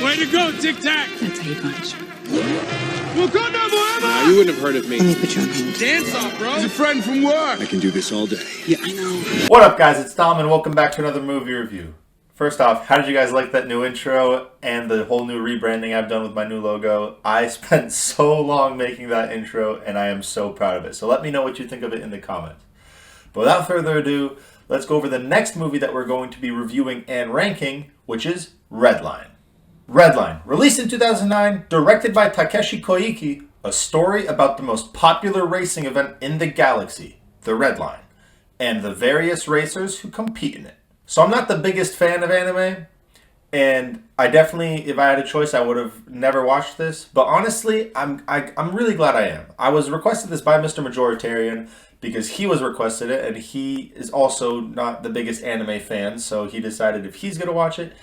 Way to go, Tic Tac! That's how you punch. Wakanda forever! You wouldn't have heard of me. Let me put you on hold. Dance off, bro! He's a friend from work! I can do this all day. Yeah, I know. What up, guys? It's Dom, and welcome back to another movie review. First off, how did you guys like that new intro and the whole new rebranding I've done with my new logo? I spent so long making that intro, and I am so proud of it. So let me know what you think of it in the comments. But without further ado, let's go over the next movie that we're going to be reviewing and ranking, which is Redline. Redline, released in 2009, directed by Takeshi Koike, a story about the most popular racing event in the galaxy, the Redline, and the various racers who compete in it. So I'm not the biggest fan of anime, and I definitely, if I had a choice, I would have never watched this. But honestly, I'm really glad I am. I was requested this by Mr. Majoritarian because he was requested it, and he is also not the biggest anime fan, so he decided if he's going to watch it,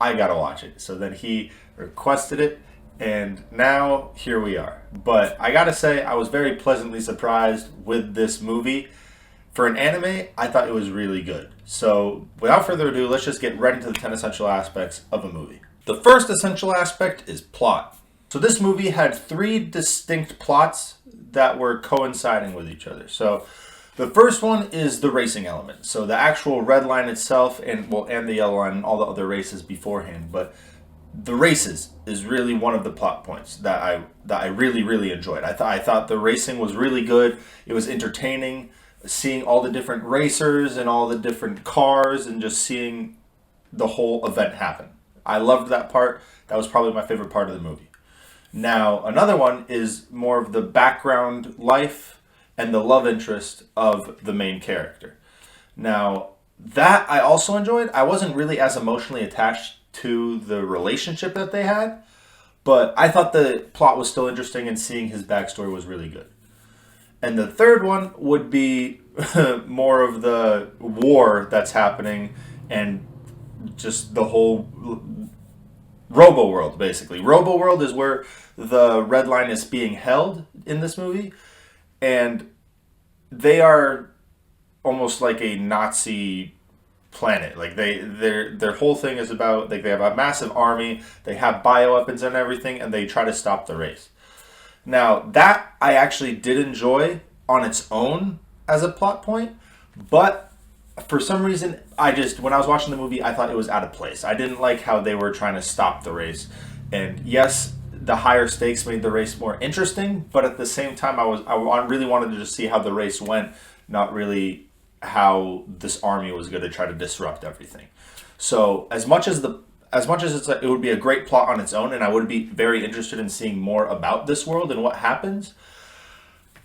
I gotta watch it. So then he requested it, and now here we are. But I gotta say, I was very pleasantly surprised with this movie. For an anime, I thought it was really good. So without further ado, let's just get right into the 10 essential aspects of a movie. The first essential aspect is plot. So this movie had 3 distinct plots that were coinciding with each other. So the first one is the racing element. So the actual red line itself, and the yellow line and all the other races beforehand. But the races is really one of the plot points that I really enjoyed. I thought the racing was really good. It was entertaining, seeing all the different racers and all the different cars and just seeing the whole event happen. I loved that part. That was probably my favorite part of the movie. Now, another one is more of the background life and the love interest of the main character. Now, that I also enjoyed. I wasn't really as emotionally attached to the relationship that they had, but I thought the plot was still interesting and seeing his backstory was really good. And the third one would be more of the war that's happening and just the whole Robo World, basically. Robo World is where the red line is being held in this movie. And they are almost like a Nazi planet. Like their whole thing is about, like, they have a massive army, they have bioweapons and everything, and they try to stop the race. Now, that I actually did enjoy on its own as a plot point, but for some reason, when I was watching the movie, I thought it was out of place. I didn't like how they were trying to stop the race. And yes, the higher stakes made the race more interesting, but at the same time, I really wanted to just see how the race went, not really how this army was going to try to disrupt everything. So as much as it would be a great plot on its own, and I would be very interested in seeing more about this world and what happens,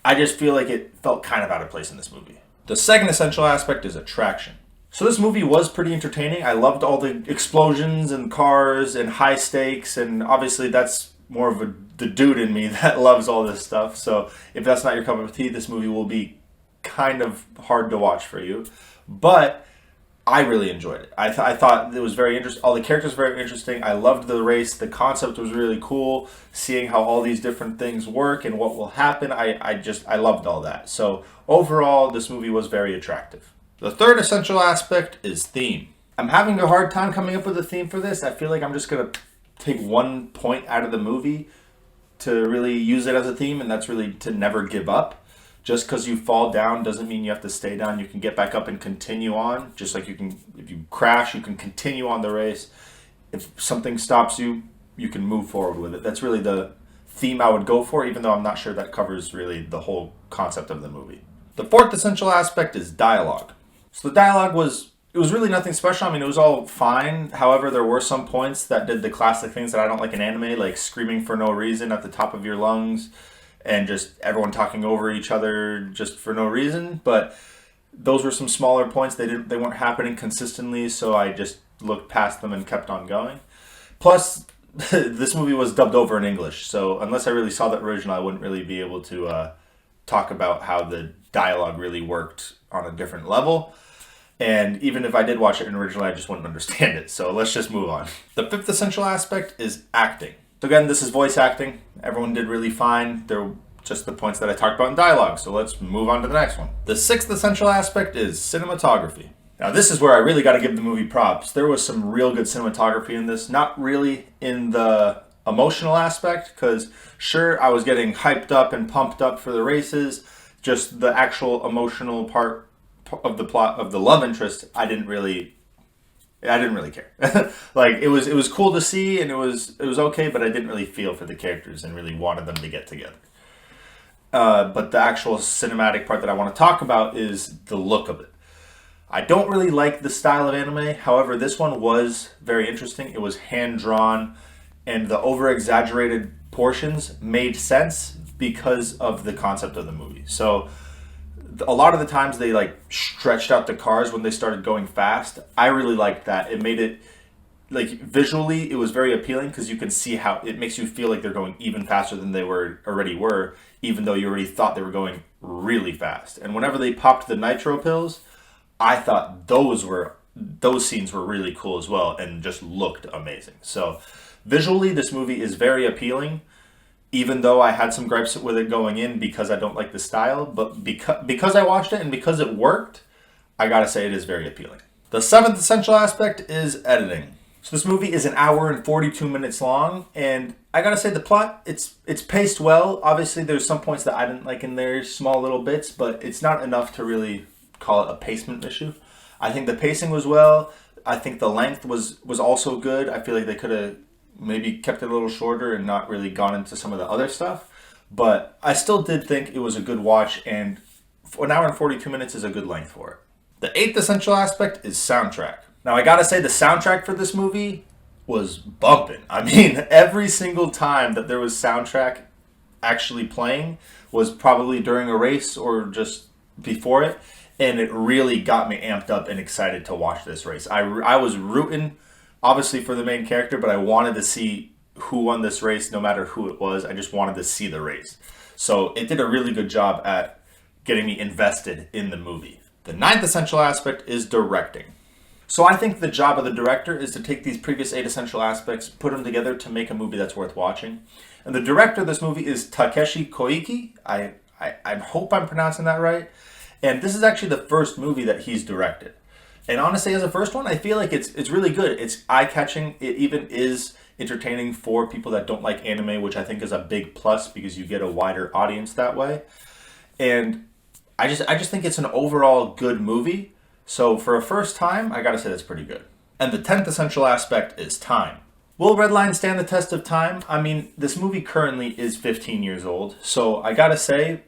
I just feel like it felt kind of out of place in this movie. The second essential aspect is attraction. So this movie was pretty entertaining. I loved all the explosions and cars and high stakes, and obviously that's more of the dude in me that loves all this stuff. So if that's not your cup of tea, this movie will be kind of hard to watch for you. But I really enjoyed it. I thought it was very interesting. All the characters were very interesting. I loved the race. The concept was really cool. Seeing how all these different things work and what will happen. I loved all that. So overall, this movie was very attractive. The third essential aspect is theme. I'm having a hard time coming up with a theme for this. I feel like I'm just going to take one point out of the movie to really use it as a theme, and that's really to never give up. Just because you fall down doesn't mean you have to stay down. You can get back up and continue on. Just like if you crash, you can continue on the race. If something stops you, you can move forward with it. That's really the theme I would go for, even though I'm not sure that covers really the whole concept of the movie. The fourth essential aspect is dialogue. So the dialogue was really nothing special. I mean, it was all fine. However, there were some points that did the classic things that I don't like in anime, like screaming for no reason at the top of your lungs and just everyone talking over each other just for no reason. But those were some smaller points. They weren't happening consistently, so I just looked past them and kept on going. Plus, this movie was dubbed over in English, so unless I really saw the original, I wouldn't really be able to talk about how the dialogue really worked on a different level. And even if I did watch it in original, I just wouldn't understand it. So let's just move on. The fifth essential aspect is acting. So again, this is voice acting. Everyone did really fine. They're just the points that I talked about in dialogue. So let's move on to the next one. The sixth essential aspect is cinematography. Now, this is where I really got to give the movie props. There was some real good cinematography in this. Not really in the emotional aspect, because sure, I was getting hyped up and pumped up for the races. Just the actual emotional part of the plot of the love interest, I didn't really care. Like it was cool to see, and it was okay, but I didn't really feel for the characters and really wanted them to get together. But the actual cinematic part that I want to talk about is the look of it. I don't really like the style of anime. However, this one was very interesting. It was hand drawn, and the over exaggerated portions made sense because of the concept of the movie. So a lot of the times they like stretched out the cars when they started going fast. I really liked that. It made it like visually, it was very appealing because you can see how it makes you feel like they're going even faster than they were, even though you already thought they were going really fast. And whenever they popped the nitro pills, I thought those scenes were really cool as well and just looked amazing. So visually, this movie is very appealing, even though I had some gripes with it going in because I don't like the style. But because I watched it and because it worked, I gotta say it is very appealing. The seventh essential aspect is editing. So this movie is an hour and 42 minutes long, and I gotta say the plot, it's paced well. Obviously, there's some points that I didn't like in there, small little bits, but it's not enough to really call it a pacement issue. I think the pacing was well. I think the length was also good. I feel like they could have maybe kept it a little shorter and not really gone into some of the other stuff. But I still did think it was a good watch, and an hour and 42 minutes is a good length for it. The eighth essential aspect is soundtrack. Now, I gotta say the soundtrack for this movie was bumping. I mean, every single time that there was soundtrack actually playing was probably during a race or just before it. And it really got me amped up and excited to watch this race. I was rooting, obviously, for the main character, but I wanted to see who won this race, no matter who it was. I just wanted to see the race. So it did a really good job at getting me invested in the movie. The ninth essential aspect is directing. So I think the job of the director is to take these previous 8 essential aspects, put them together to make a movie that's worth watching. And the director of this movie is Takeshi Koike. I hope I'm pronouncing that right. And this is actually the first movie that he's directed. And honestly, as a first one, I feel like it's really good. It's eye-catching. It even is entertaining for people that don't like anime, which I think is a big plus because you get a wider audience that way. And I just think it's an overall good movie. So for a first time, I gotta say that's pretty good. And the 10th essential aspect is time. Will Redline stand the test of time? I mean, this movie currently is 15 years old. So I gotta say,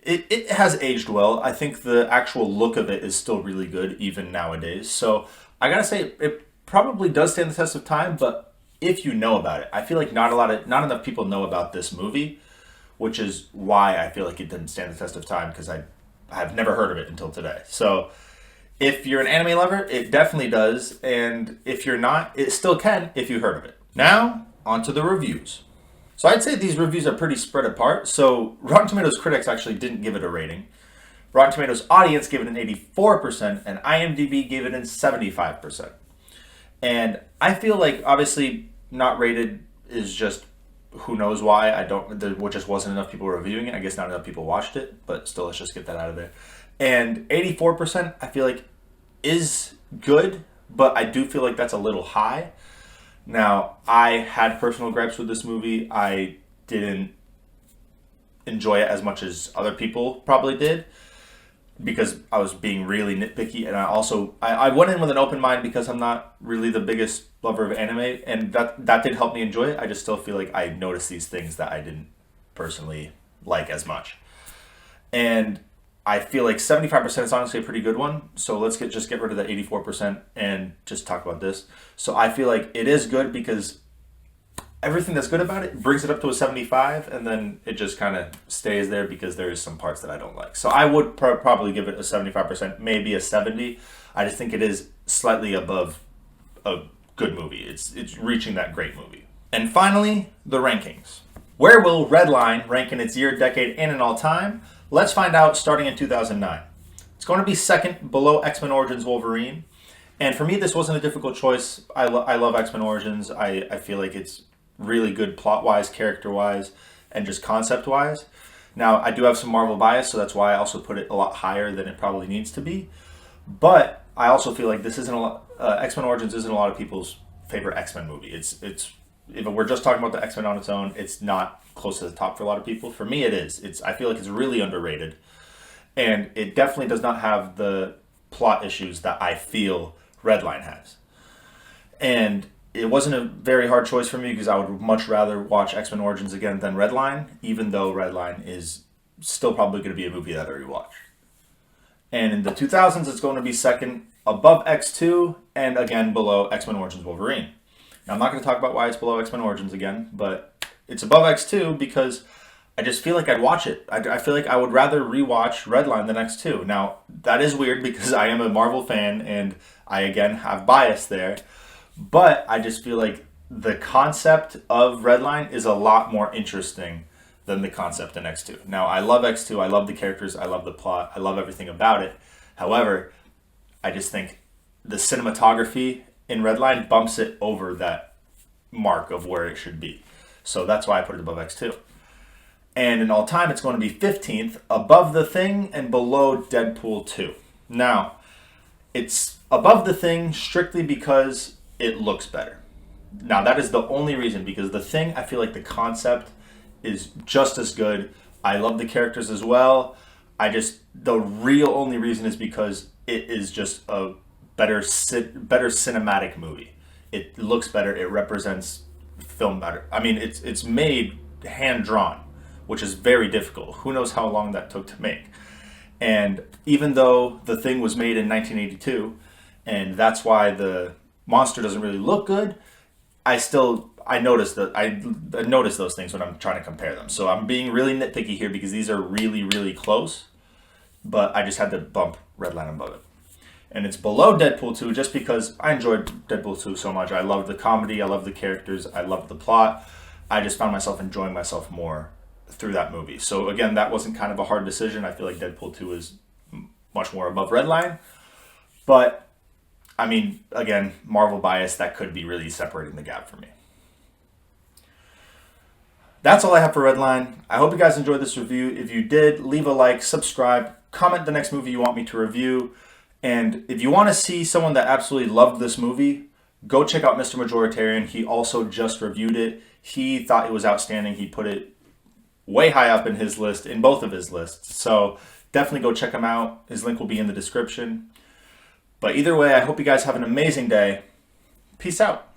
it has aged well. I think the actual look of it is still really good, even nowadays. So I gotta say, it probably does stand the test of time, but if you know about it, I feel like not enough people know about this movie, which is why I feel like it didn't stand the test of time, because I've never heard of it until today. So if you're an anime lover, it definitely does, and if you're not, it still can if you heard of it. Now, onto the reviews. So I'd say these reviews are pretty spread apart. So Rotten Tomatoes critics actually didn't give it a rating. Rotten Tomatoes audience gave it an 84%, and IMDb gave it a 75%. And I feel like, obviously, not rated is just who knows why. There just wasn't enough people reviewing it. I guess not enough people watched it, but still, let's just get that out of there. And 84%, I feel like, is good, but I do feel like that's a little high. Now, I had personal gripes with this movie. I didn't enjoy it as much as other people probably did because I was being really nitpicky. And I went in with an open mind because I'm not really the biggest lover of anime, and that did help me enjoy it. I just still feel like I noticed these things that I didn't personally like as much. And I feel like 75% is honestly a pretty good one. So let's just get rid of the 84% and just talk about this. So I feel like it is good because everything that's good about it brings it up to a 75, and then it just kind of stays there because there is some parts that I don't like. So I would probably give it a 75%, maybe a 70. I just think it is slightly above a good movie. It's reaching that great movie. And finally, the rankings. Where will Redline rank in its year, decade, and in all time? Let's find out starting in 2009. It's going to be second below X-Men Origins Wolverine. And for me, this wasn't a difficult choice. I love X-Men Origins. I feel like it's really good plot-wise, character-wise, and just concept-wise. Now, I do have some Marvel bias, so that's why I also put it a lot higher than it probably needs to be. But I also feel like this isn't a lot. X-Men Origins isn't a lot of people's favorite X-Men movie. It's if we're just talking about the X-Men on its own, it's not close to the top for a lot of people. For me, it is. I feel like it's really underrated, and it definitely does not have the plot issues that I feel Redline has. And it wasn't a very hard choice for me because I would much rather watch X-Men Origins again than Redline, even though Redline is still probably going to be a movie that I rewatch. And in the 2000s, it's going to be second above X2 and again below X-Men Origins Wolverine. Now, I'm not going to talk about why it's below X-Men Origins again, but it's above X2 because I just feel like I'd watch it. I feel like I would rather rewatch Redline than X2. Now, that is weird because I am a Marvel fan and I, again, have bias there. But I just feel like the concept of Redline is a lot more interesting than the concept in X2. Now, I love X2. I love the characters. I love the plot. I love everything about it. However, I just think the cinematography in Redline bumps it over that mark of where it should be. So that's why I put it above X2. And in all time, it's going to be 15th, above The Thing and below Deadpool 2. Now, it's above The Thing strictly because it looks better. Now, that is the only reason, because The Thing, I feel like the concept is just as good. I love the characters as well. The real only reason is because it is just a better cinematic movie. It looks better. It represents film better. I mean, it's made hand-drawn, which is very difficult. Who knows how long that took to make. And even though The Thing was made in 1982, and that's why the monster doesn't really look good, I noticed those things when I'm trying to compare them. So I'm being really nitpicky here because these are really, really close, but I just had to bump Redline above it. And it's below Deadpool 2 just because I enjoyed Deadpool 2 so much. I loved the comedy, I loved the characters, I loved the plot. I just found myself enjoying myself more through that movie. So again, that wasn't kind of a hard decision. I feel like Deadpool 2 is much more above Redline. But, I mean, again, Marvel bias, that could be really separating the gap for me. That's all I have for Redline. I hope you guys enjoyed this review. If you did, leave a like, subscribe, comment the next movie you want me to review. And if you want to see someone that absolutely loved this movie, go check out Mr. Majoritarian. He also just reviewed it. He thought it was outstanding. He put it way high up in his list, in both of his lists. So definitely go check him out. His link will be in the description. But either way, I hope you guys have an amazing day. Peace out.